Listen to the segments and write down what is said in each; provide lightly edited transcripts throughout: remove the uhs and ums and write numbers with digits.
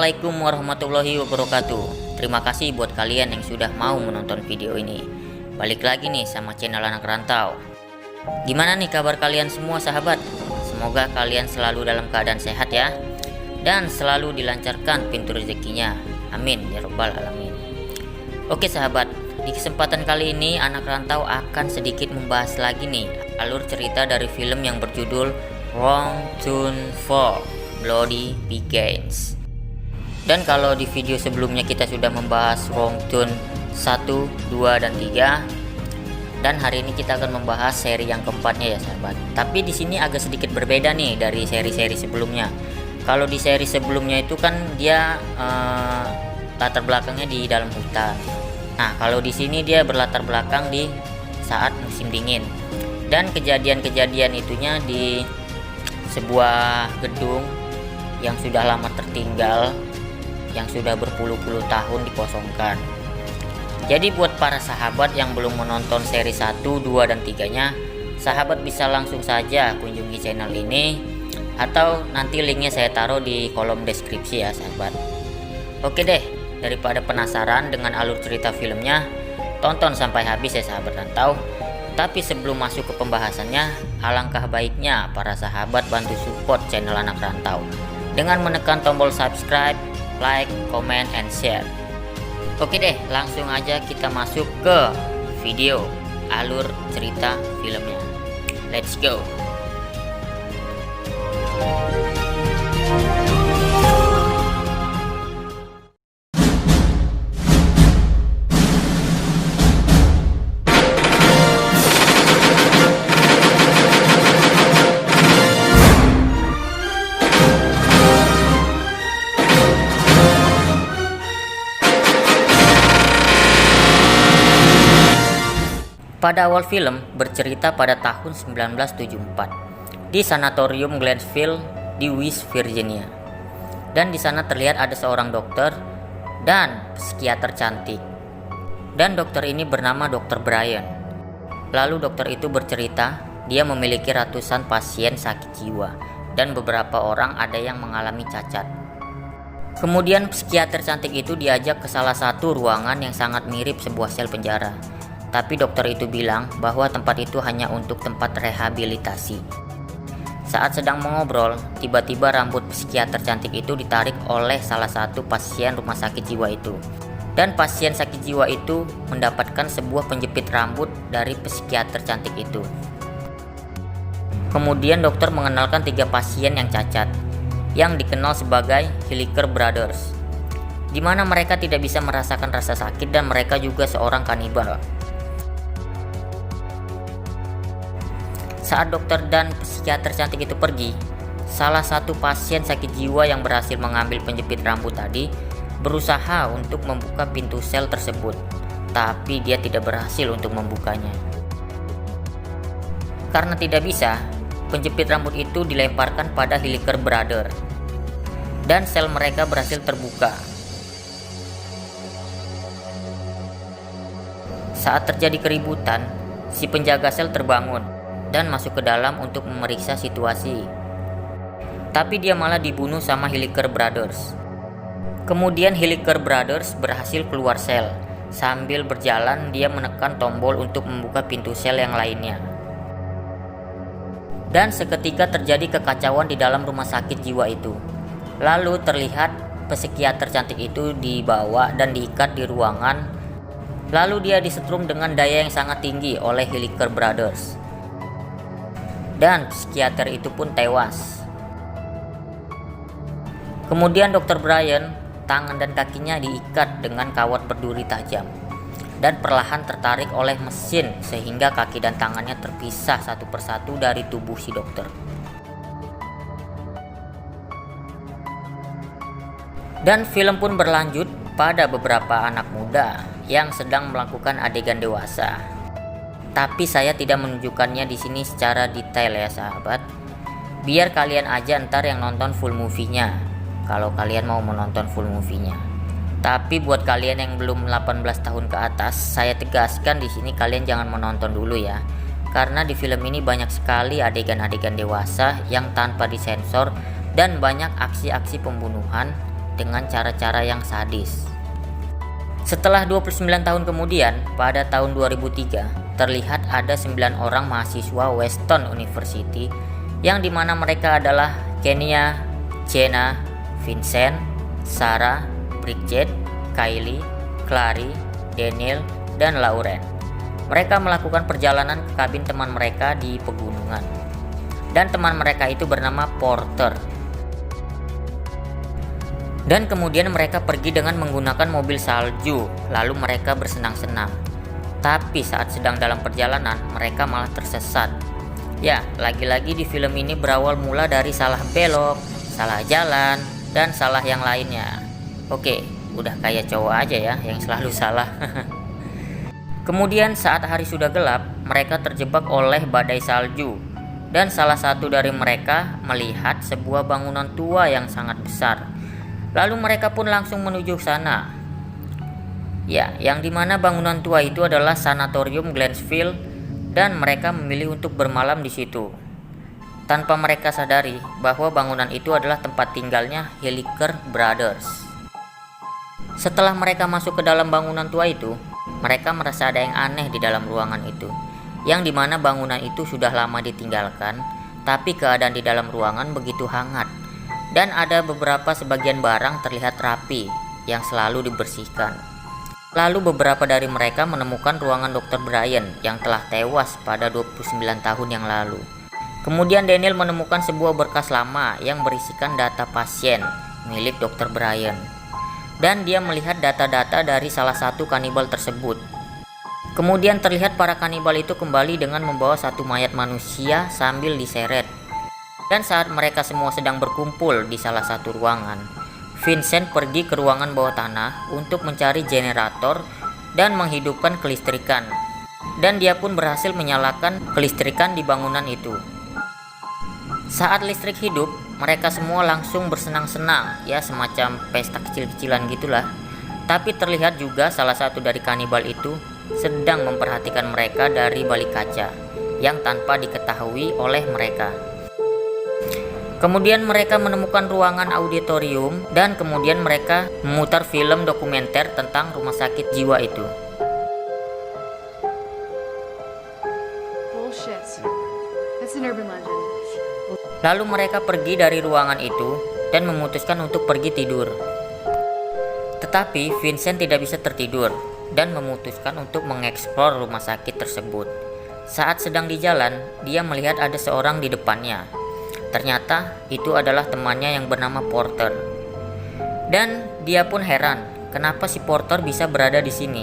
Assalamualaikum warahmatullahi wabarakatuh. Terima kasih buat kalian yang sudah mau menonton video ini. Balik lagi nih sama channel Anak Rantau. Gimana nih kabar kalian semua sahabat? Semoga kalian selalu dalam keadaan sehat ya, dan selalu dilancarkan pintu rezekinya. Amin ya robbal alamin. Oke sahabat, di kesempatan kali ini Anak Rantau akan sedikit membahas lagi nih alur cerita dari film yang berjudul Wrong Turn 4 Bloody Begins. Dan kalau di video sebelumnya kita sudah membahas Wrong Turn 1, 2, dan 3, dan hari ini kita akan membahas seri yang keempatnya ya sahabat. Tapi di sini agak sedikit berbeda nih dari seri-seri sebelumnya. Kalau di seri sebelumnya itu kan dia latar belakangnya di dalam hutan. Nah, kalau di sini dia berlatar belakang di saat musim dingin. Dan kejadian-kejadian itunya di sebuah gedung yang sudah lama tertinggal, yang sudah berpuluh-puluh tahun dikosongkan. Jadi buat para sahabat yang belum menonton seri 1, 2, dan 3-nya, sahabat bisa langsung saja kunjungi channel ini, atau nanti linknya saya taruh di kolom deskripsi ya sahabat. Oke deh, daripada penasaran dengan alur cerita filmnya, tonton sampai habis ya sahabat rantau. Tapi sebelum masuk ke pembahasannya, alangkah baiknya para sahabat bantu support channel Anak Rantau dengan menekan tombol subscribe, like, comment, and share. Oke deh, langsung aja kita masuk ke video alur cerita filmnya. Let's go. Pada awal film bercerita pada tahun 1974 di sanatorium Glenville di West Virginia. Dan di sana terlihat ada seorang dokter dan psikiater cantik. Dan dokter ini bernama Dr. Brian. Lalu dokter itu bercerita dia memiliki ratusan pasien sakit jiwa dan beberapa orang ada yang mengalami cacat. Kemudian psikiater cantik itu diajak ke salah satu ruangan yang sangat mirip sebuah sel penjara. Tapi dokter itu bilang bahwa tempat itu hanya untuk tempat rehabilitasi. Saat sedang mengobrol, tiba-tiba rambut psikiater cantik itu ditarik oleh salah satu pasien rumah sakit jiwa itu. Dan pasien sakit jiwa itu mendapatkan sebuah penjepit rambut dari psikiater cantik itu. Kemudian dokter mengenalkan 3 pasien yang cacat, yang dikenal sebagai Hilliker Brothers, di mana mereka tidak bisa merasakan rasa sakit dan mereka juga seorang kanibal. Saat dokter dan psikiater cantik itu pergi, salah satu pasien sakit jiwa yang berhasil mengambil penjepit rambut tadi berusaha untuk membuka pintu sel tersebut, tapi dia tidak berhasil untuk membukanya. Karena tidak bisa, penjepit rambut itu dilemparkan pada Hilliker Brother, dan sel mereka berhasil terbuka. Saat terjadi keributan, si penjaga sel terbangun dan masuk ke dalam untuk memeriksa situasi. Tapi dia malah dibunuh sama Hilliker Brothers. Kemudian Hilliker Brothers berhasil keluar sel. Sambil berjalan dia menekan tombol untuk membuka pintu sel yang lainnya. Dan seketika terjadi kekacauan di dalam rumah sakit jiwa itu. Lalu terlihat psikiater cantik itu dibawa dan diikat di ruangan. Lalu dia disetrum dengan daya yang sangat tinggi oleh Hilliker Brothers. Dan psikiater itu pun tewas. Kemudian Dr. Brian, tangan dan kakinya diikat dengan kawat berduri tajam dan perlahan tertarik oleh mesin sehingga kaki dan tangannya terpisah satu persatu dari tubuh si dokter. Dan film pun berlanjut pada beberapa anak muda yang sedang melakukan adegan dewasa. Tapi saya tidak menunjukkannya di sini secara detail ya sahabat. Biar kalian aja ntar yang nonton full movie-nya, kalau kalian mau menonton full movie-nya. Tapi buat kalian yang belum 18 tahun ke atas, saya tegaskan di sini kalian jangan menonton dulu ya. Karena di film ini banyak sekali adegan-adegan dewasa yang tanpa disensor dan banyak aksi-aksi pembunuhan dengan cara-cara yang sadis. Setelah 29 tahun kemudian, pada tahun 2003, terlihat ada 9 orang mahasiswa Weston University yang dimana mereka adalah Kenya, Jenna, Vincent, Sarah, Bridget, Kylie, Clary, Daniel, dan Lauren. Mereka melakukan perjalanan ke kabin teman mereka di pegunungan. Dan teman mereka itu bernama Porter. Dan kemudian mereka pergi dengan menggunakan mobil salju, lalu mereka bersenang-senang. Tapi saat sedang dalam perjalanan, mereka malah tersesat. Ya, lagi-lagi di film ini berawal mula dari salah belok, salah jalan, dan salah yang lainnya. Oke, udah kayak cowok aja ya yang selalu salah. Kemudian saat hari sudah gelap, mereka terjebak oleh badai salju. Dan salah satu dari mereka melihat sebuah bangunan tua yang sangat besar. Lalu mereka pun langsung menuju sana. Ya, yang dimana bangunan tua itu adalah Sanatorium Glennsville, dan mereka memilih untuk bermalam di situ. Tanpa mereka sadari bahwa bangunan itu adalah tempat tinggalnya Hilliker Brothers. Setelah mereka masuk ke dalam bangunan tua itu, mereka merasa ada yang aneh di dalam ruangan itu, yang dimana bangunan itu sudah lama ditinggalkan, tapi keadaan di dalam ruangan begitu hangat, dan ada beberapa sebagian barang terlihat rapi yang selalu dibersihkan. Lalu beberapa dari mereka menemukan ruangan Dr. Brian yang telah tewas pada 29 tahun yang lalu. Kemudian Daniel menemukan sebuah berkas lama yang berisikan data pasien milik Dr. Brian. Dan dia melihat data-data dari salah satu kanibal tersebut. Kemudian terlihat para kanibal itu kembali dengan membawa satu mayat manusia sambil diseret. Dan saat mereka semua sedang berkumpul di salah satu ruangan, Vincent pergi ke ruangan bawah tanah untuk mencari generator dan menghidupkan kelistrikan. Dan dia pun berhasil menyalakan kelistrikan di bangunan itu. Saat listrik hidup, mereka semua langsung bersenang-senang, ya semacam pesta kecil-kecilan gitulah. Tapi terlihat juga salah satu dari kanibal itu sedang memperhatikan mereka dari balik kaca yang tanpa diketahui oleh mereka. Kemudian mereka menemukan ruangan auditorium dan kemudian mereka memutar film dokumenter tentang rumah sakit jiwa itu. Bullshit. That's an urban legend. Lalu mereka pergi dari ruangan itu dan memutuskan untuk pergi tidur. Tetapi Vincent tidak bisa tertidur dan memutuskan untuk mengeksplor rumah sakit tersebut. Saat sedang di jalan, dia melihat ada seorang di depannya. Ternyata itu adalah temannya yang bernama Porter. Dan dia pun heran, kenapa si Porter bisa berada di sini.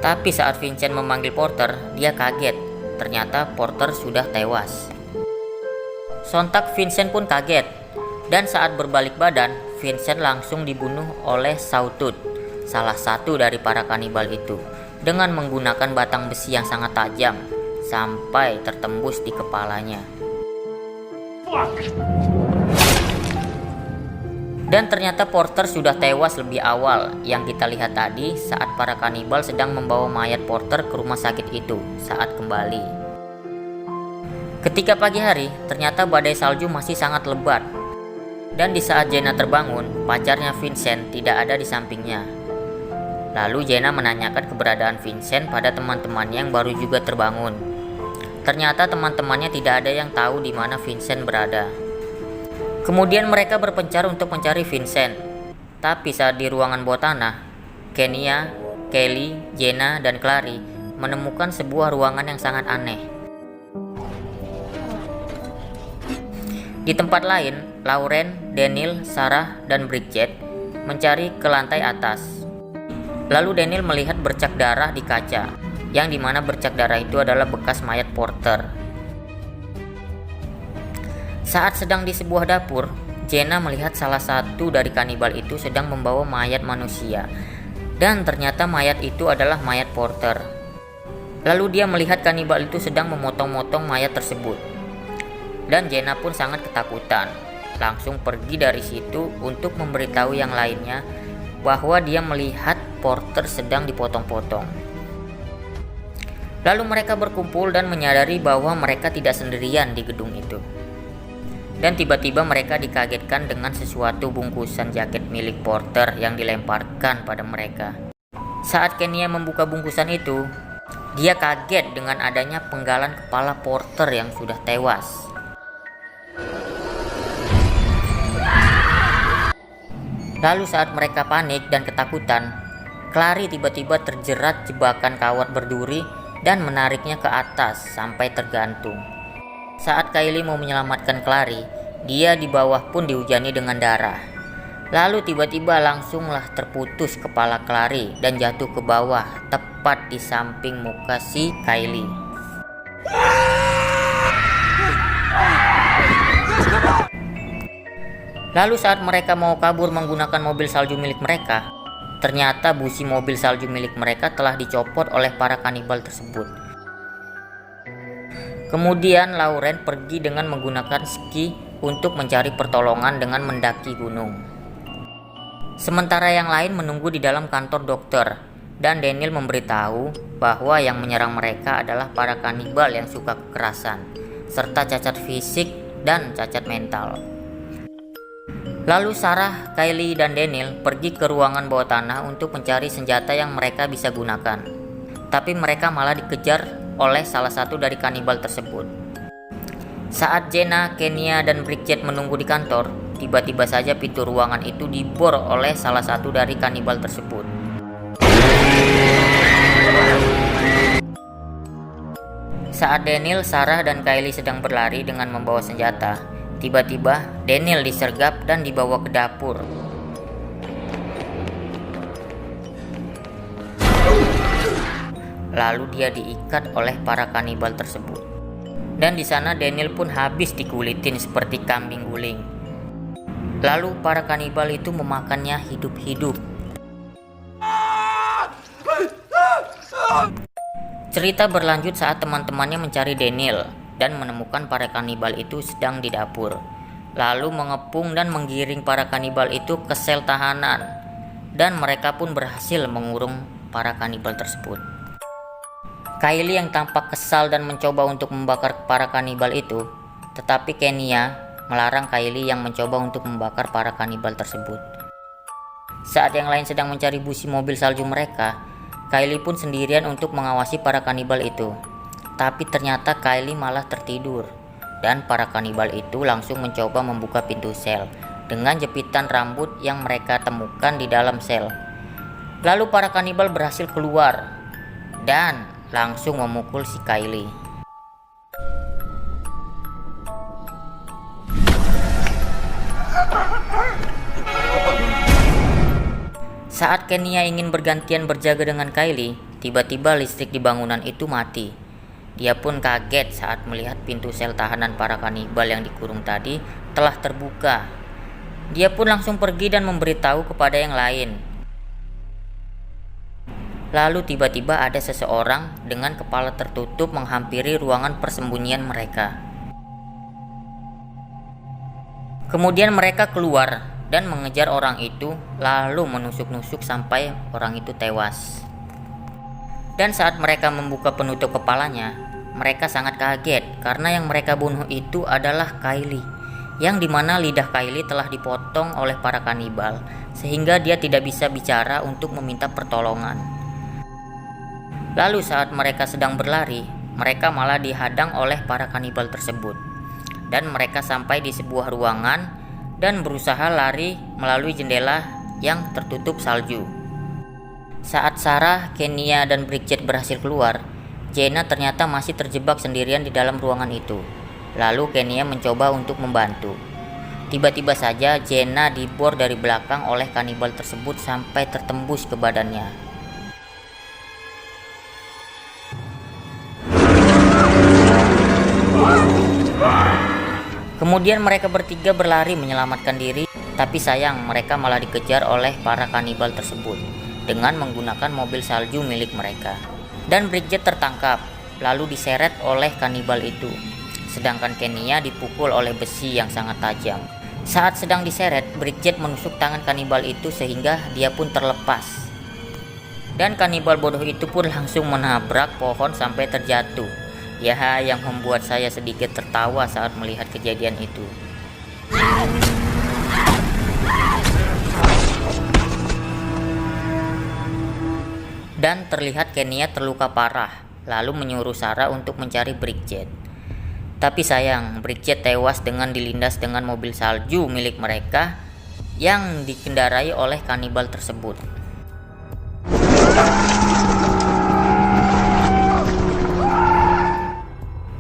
Tapi saat Vincent memanggil Porter, dia kaget. Ternyata Porter sudah tewas. Sontak Vincent pun kaget. Dan saat berbalik badan, Vincent langsung dibunuh oleh Sawtooth, salah satu dari para kanibal itu, dengan menggunakan batang besi yang sangat tajam sampai tertembus di kepalanya. Dan ternyata Porter sudah tewas lebih awal yang kita lihat tadi saat para kanibal sedang membawa mayat Porter ke rumah sakit itu saat kembali. Ketika pagi hari, ternyata badai salju masih sangat lebat. Dan di saat Jenna terbangun, pacarnya Vincent tidak ada di sampingnya. Lalu Jenna menanyakan keberadaan Vincent pada teman-temannya yang baru juga terbangun. Ternyata teman-temannya tidak ada yang tahu di mana Vincent berada. Kemudian mereka berpencar untuk mencari Vincent. Tapi saat di ruangan bawah tanah, Kenya, Kelly, Jenna, dan Clary menemukan sebuah ruangan yang sangat aneh. Di tempat lain, Lauren, Daniel, Sarah, dan Bridget mencari ke lantai atas. Lalu Daniel melihat bercak darah di kaca, yang dimana bercak darah itu adalah bekas mayat Porter. Saat sedang di sebuah dapur, Jenna melihat salah satu dari kanibal itu sedang membawa mayat manusia, dan ternyata mayat itu adalah mayat Porter. Lalu dia melihat kanibal itu sedang memotong-motong mayat tersebut. Dan Jenna pun sangat ketakutan, langsung pergi dari situ untuk memberitahu yang lainnya bahwa dia melihat Porter sedang dipotong-potong. Lalu mereka berkumpul dan menyadari bahwa mereka tidak sendirian di gedung itu. Dan tiba-tiba mereka dikagetkan dengan sesuatu bungkusan jaket milik Porter yang dilemparkan pada mereka. Saat Kenya membuka bungkusan itu, dia kaget dengan adanya penggalan kepala Porter yang sudah tewas. Lalu saat mereka panik dan ketakutan, Clary tiba-tiba terjerat jebakan kawat berduri dan menariknya ke atas sampai tergantung. Saat Kylie mau menyelamatkan Clary, dia di bawah pun dihujani dengan darah. Lalu tiba-tiba langsunglah terputus kepala Clary dan jatuh ke bawah tepat di samping muka si Kylie. Lalu saat mereka mau kabur menggunakan mobil salju milik mereka, ternyata busi mobil salju milik mereka telah dicopot oleh para kanibal tersebut. Kemudian Lauren pergi dengan menggunakan ski untuk mencari pertolongan dengan mendaki gunung. Sementara yang lain menunggu di dalam kantor dokter, dan Daniel memberitahu bahwa yang menyerang mereka adalah para kanibal yang suka kekerasan, serta cacat fisik dan cacat mental. Lalu Sarah, Kylie, dan Daniel pergi ke ruangan bawah tanah untuk mencari senjata yang mereka bisa gunakan. Tapi mereka malah dikejar oleh salah satu dari kanibal tersebut. Saat Jenna, Kenya, dan Bridget menunggu di kantor, tiba-tiba saja pintu ruangan itu dibor oleh salah satu dari kanibal tersebut. Saat Daniel, Sarah, dan Kylie sedang berlari dengan membawa senjata, tiba-tiba Daniel disergap dan dibawa ke dapur. Lalu dia diikat oleh para kanibal tersebut. Dan di sana Daniel pun habis dikulitin seperti kambing guling. Lalu para kanibal itu memakannya hidup-hidup. Cerita berlanjut saat teman-temannya mencari Daniel dan menemukan para kanibal itu sedang di dapur. Lalu mengepung dan menggiring para kanibal itu ke sel tahanan. Dan mereka pun berhasil mengurung para kanibal tersebut. Kylie yang tampak kesal dan mencoba untuk membakar para kanibal itu, tetapi Kenya melarang Kylie yang mencoba untuk membakar para kanibal tersebut. Saat yang lain sedang mencari busi mobil salju mereka, Kylie pun sendirian untuk mengawasi para kanibal itu. Tapi ternyata Kylie malah tertidur, dan para kanibal itu langsung mencoba membuka pintu sel dengan jepitan rambut yang mereka temukan di dalam sel. Lalu para kanibal berhasil keluar dan langsung memukul si Kylie. Saat Kenya ingin bergantian berjaga dengan Kylie, tiba-tiba listrik di bangunan itu mati. Dia pun kaget saat melihat pintu sel tahanan para kanibal yang dikurung tadi telah terbuka. Dia pun langsung pergi dan memberitahu kepada yang lain. Lalu tiba-tiba ada seseorang dengan kepala tertutup menghampiri ruangan persembunyian mereka. Kemudian mereka keluar dan mengejar orang itu, lalu menusuk-nusuk sampai orang itu tewas. Dan saat mereka membuka penutup kepalanya, mereka sangat kaget karena yang mereka bunuh itu adalah Kylie, yang dimana lidah Kylie telah dipotong oleh para kanibal sehingga dia tidak bisa bicara untuk meminta pertolongan. Lalu saat mereka sedang berlari, mereka malah dihadang oleh para kanibal tersebut. Dan mereka sampai di sebuah ruangan dan berusaha lari melalui jendela yang tertutup salju. Saat Sarah, Kenya, dan Bridget berhasil keluar, Jenna ternyata masih terjebak sendirian di dalam ruangan itu. Lalu Kenya mencoba untuk membantu. Tiba-tiba saja Jenna dibor dari belakang oleh kanibal tersebut sampai tertembus ke badannya. Kemudian mereka bertiga berlari menyelamatkan diri, tapi sayang mereka malah dikejar oleh para kanibal tersebut dengan menggunakan mobil salju milik mereka. Dan Bridget tertangkap, lalu diseret oleh kanibal itu. Sedangkan Kenya dipukul oleh besi yang sangat tajam. Saat sedang diseret, Bridget menusuk tangan kanibal itu sehingga dia pun terlepas. Dan kanibal bodoh itu pun langsung menabrak pohon sampai terjatuh. Ya, yang membuat saya sedikit tertawa saat melihat kejadian itu. Dan terlihat Kenya terluka parah, lalu menyuruh Sarah untuk mencari Bridget. Tapi sayang, Bridget tewas dengan dilindas dengan mobil salju milik mereka yang dikendarai oleh kanibal tersebut.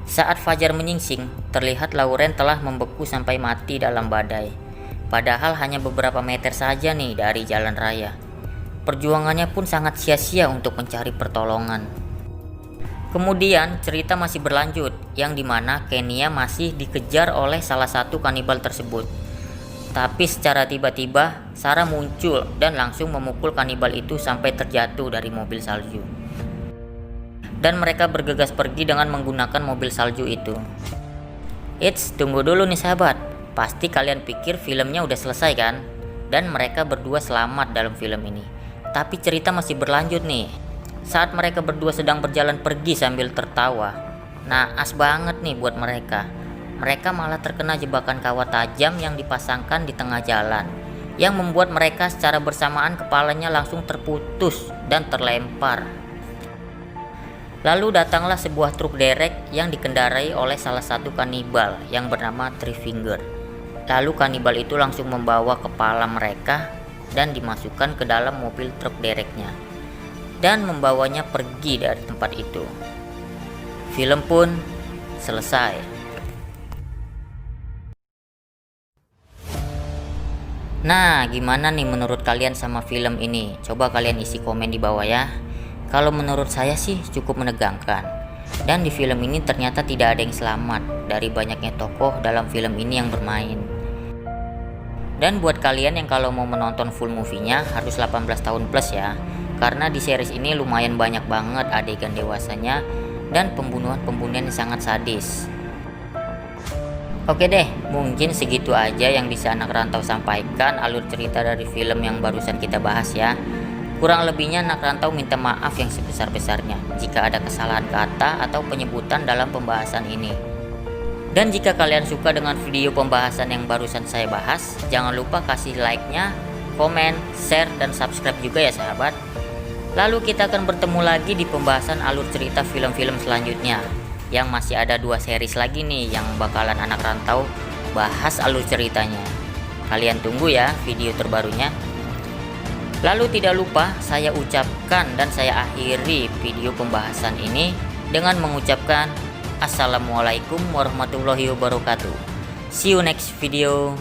Saat fajar menyingsing, terlihat Lauren telah membeku sampai mati dalam badai. Padahal hanya beberapa meter saja nih dari jalan raya. Perjuangannya pun sangat sia-sia untuk mencari pertolongan. Kemudian cerita masih berlanjut, yang dimana Kenya masih dikejar oleh salah satu kanibal tersebut. Tapi secara tiba-tiba Sarah muncul dan langsung memukul kanibal itu sampai terjatuh dari mobil salju. Dan mereka bergegas pergi dengan menggunakan mobil salju itu. Eits, tunggu dulu nih sahabat, pasti kalian pikir filmnya udah selesai kan? Dan mereka berdua selamat dalam film ini. Tapi cerita masih berlanjut nih. Saat mereka berdua sedang berjalan pergi sambil tertawa. Naas banget nih buat mereka. Mereka malah terkena jebakan kawat tajam yang dipasangkan di tengah jalan, yang membuat mereka secara bersamaan kepalanya langsung terputus dan terlempar. Lalu datanglah sebuah truk derek yang dikendarai oleh salah satu kanibal yang bernama Three Finger. Lalu kanibal itu langsung membawa kepala mereka dan dimasukkan ke dalam mobil truk dereknya dan membawanya pergi dari tempat itu. Film pun selesai. Nah, gimana nih menurut kalian sama film ini? Coba kalian isi komen di bawah ya. Kalau menurut saya sih cukup menegangkan. Dan di film ini ternyata tidak ada yang selamat dari banyaknya tokoh dalam film ini yang bermain. Dan buat kalian yang kalau mau menonton full movie-nya harus 18 tahun plus ya. Karena di series ini lumayan banyak banget adegan dewasanya dan pembunuhan-pembunuhan yang sangat sadis. Oke deh, mungkin segitu aja yang bisa anak rantau sampaikan alur cerita dari film yang barusan kita bahas ya. Kurang lebihnya anak rantau minta maaf yang sebesar-besarnya jika ada kesalahan kata atau penyebutan dalam pembahasan ini. Dan jika kalian suka dengan video pembahasan yang barusan saya bahas, jangan lupa kasih like-nya, komen, share, dan subscribe juga ya sahabat. Lalu kita akan bertemu lagi di pembahasan alur cerita film-film selanjutnya, yang masih ada 2 series lagi nih yang bakalan anak rantau bahas alur ceritanya. Kalian tunggu ya video terbarunya. Lalu tidak lupa saya ucapkan dan saya akhiri video pembahasan ini dengan mengucapkan Assalamualaikum warahmatullahi wabarakatuh. See you next video.